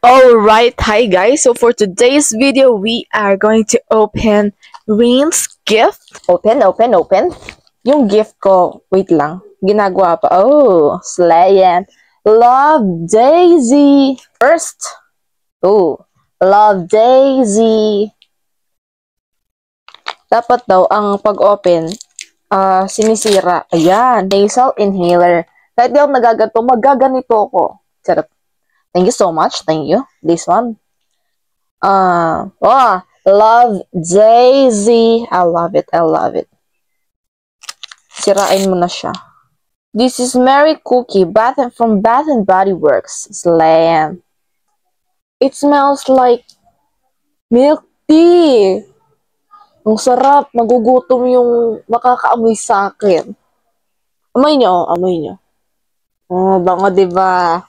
Alright, hi guys. So for today's video, we are going to open Rain's gift. Open. Yung gift ko, wait lang. Ginagawa pa. Oh, slayan. Love Daisy. First. Oh, Love Daisy. Dapat daw ang pag-open, sinisira. Ayan, nasal inhaler. Kahit di ako nagaganto, magaganito ako. Charot. Thank you so much. Thank you. This one. Love Daisy. I love it. Sirain mo na siya. This is Mary Cookie, from Bath and Body Works. Slam. It smells like milk tea. Ang sarap. Magugutom yung makakaamoy sa akin. Amoy nyo. Oh, bango, diba?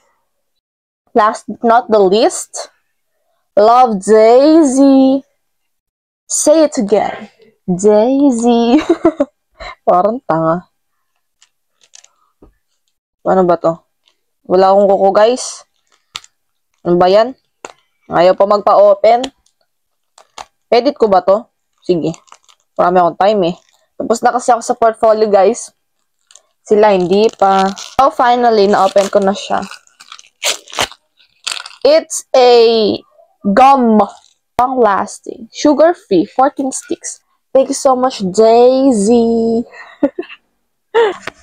Last but not the least, Love Daisy. Say it again. Daisy. Parang tanga. Ano ba to? Wala akong kuko, guys. Ano ba yan? Ayaw pa magpa-open. Edit ko ba to? Sige. Marami akong time eh. Tapos na kasi ako sa portfolio, guys. Sila hindi pa. So, finally, na-open ko na siya. It's a gum, long-lasting, sugar-free, 14 sticks. Thank you so much, Daisy.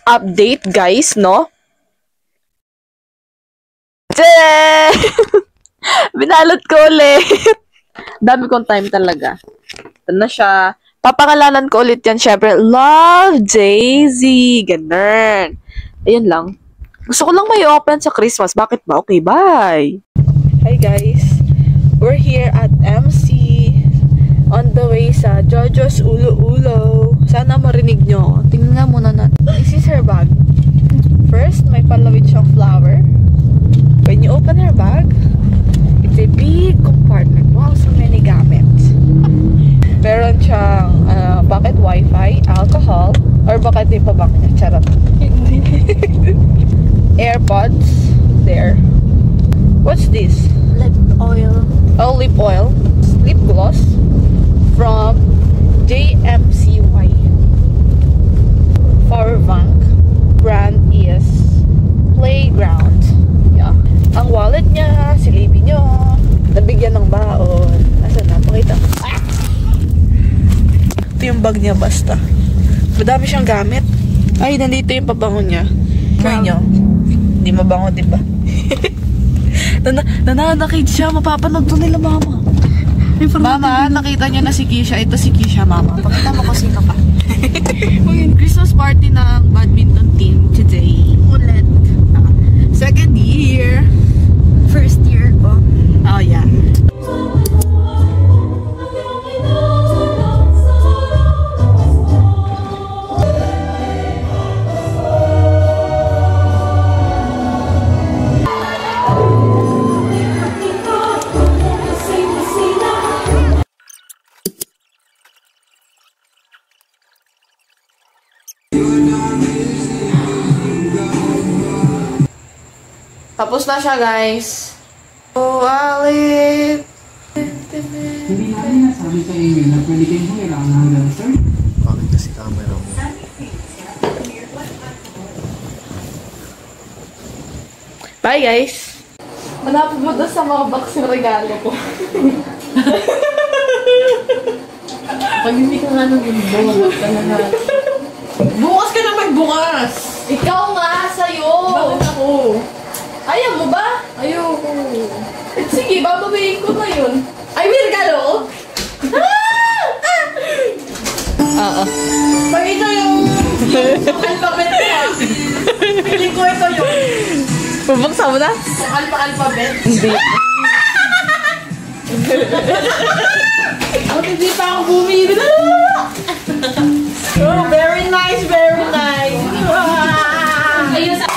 Update, guys, no? Binalot ko ulit. Dami kong time talaga. Ito na siya. Papangalanan ko ulit yan, syempre. Love Daisy. Ganun. Ayun lang. Gusto ko lang may open sa Christmas. Bakit ba? Okay, bye. Hi guys, we're here at MC on the way sa Jojo's Ulo Ulo. Sana marinig nyo. Tingnan nga muna natin. This is her bag. First, may palawid siyang flower. When you open her bag, it's a big compartment. Wow, so many gamits. Meron siyang bucket wifi, alcohol, or bucket din pa bang niya? Charot. AirPods, there. What's this? Lip oil. Oh, lip oil. Lip gloss from JMCY. Powerbank. Brand is Playground. Yeah. Ang wallet niya, silipin nyo. Nabigyan ng baon. Asan na? Pakita. Ito yung bag niya basta. Madami siyang gamit. Ay, nandito yung pabango niya. Try nyo. Hindi mabango, diba? Nananakit siya. Mapapanood to nila, mama. Mama, nakita niya na si Kisha. Ito si Kisha, mama. Pakita mo kung sino ka. Christmas party ng badminton team today. Ulit. Second year. First year ko. Oh, yeah. Tapos na siya, guys. Oh, alit. Hindi namin nasabi sa email na pwede kayong humilang hanggang sir. Bakit kasi camera mo? Bye, guys. Manapod mo doon sa mga box ng regalo ko. Pag hindi ka nga nang bukas ka na nga. Bukas ka na magbukas. Ikaw nga, sa'yo. Bakit ako? Ayaw mo ba? Ayoko. Sige, babawiin ko na yun. Ay, may regalo? Oo. Pag ito yung alphabet ko. Piling ko ito yung Pabuksa mo na? alphabet. Hindi. Hindi pa ako bumili. Oh, very nice, very nice. Ayun sa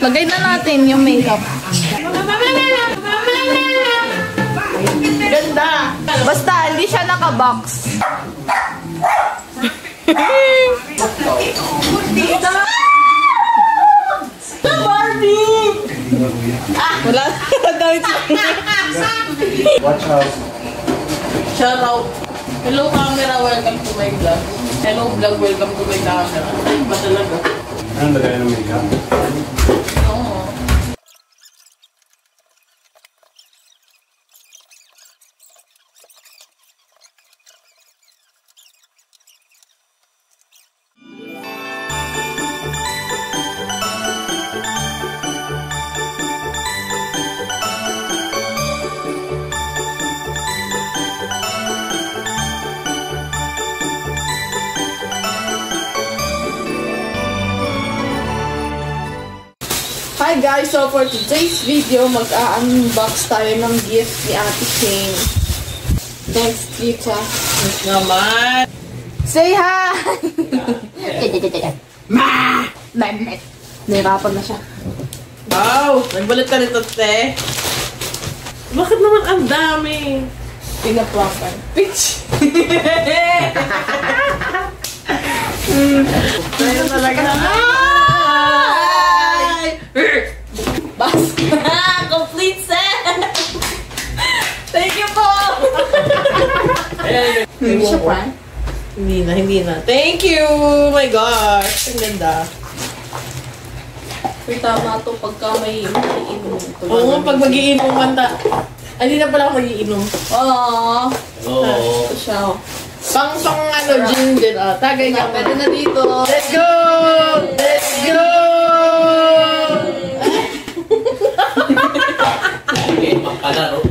Lagay na natin yung makeup. Ganda. Basta, hindi siya naka-box. Dito. Wala. Dami Watch out. Shout out. Hello camera, welcome to my vlog. Hello vlog, welcome to my camera. Ay, ba talaga? Anong lagay ng makeup? Oo. Hi guys! So for today's video, mag-unbox tayo ng gift ni Ate Shane. Thanks, Tita. Yes naman! Say hi! Ma! Nahirapan na siya. Wow! Nagbalit ka nito, te. Bakit naman ang dami? Pinaplapan. Pitch! Tayo talaga. Bas! Complete set! Thank you po! Hindi siya prank? Hindi na. Thank you! Oh my gosh! Ang ganda. Uy, tama to pagka may iinom. Oo nga, pag mag-iinuman ta. Ay, hindi na pala ako mag-iinom. Oo. Ito siya. Pang ano, gin din. Tagay niya. Pwede na dito. Let's go! Let's go! Ano?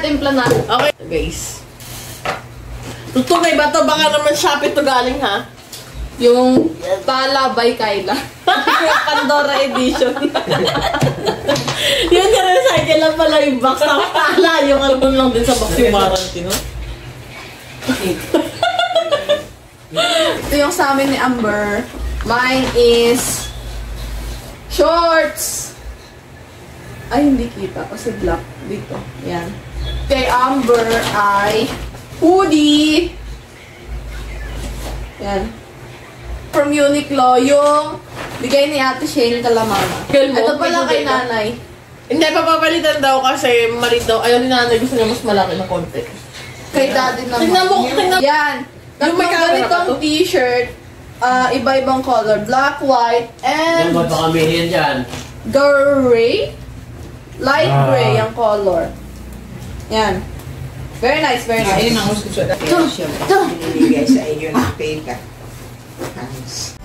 Timpla natin. Okay, guys. Tutungay ba ito? Baka naman Shopee to galing, ha? Yung Tala by Kyla. Pandora edition. Yung recycle lang pala yung box. Tala, yung album lang din sa box yung warranty, no? Ito yung sa amin ni Amber. Mine is shorts. Ay, hindi kita kasi black dito. Yan. Kay Amber ay hoodie. Yan. From Uniqlo, yung bigay ni Ate Shane kalamama. Ito pala kay nanay. Hindi, papapalitan daw kasi malit daw. Ayaw ni nanay, gusto niya mas malaki na konti. Kay daddy naman. Tingnan mo, yan. Yung may ganitong t-shirt, iba-ibang color. Black, white, and Yung baka kami dyan. gray. Light gray ang color. Yan. Very nice, very nice. Ayun ang gusto ko sa dati. Binibigay sa iyo ng peka. Thanks.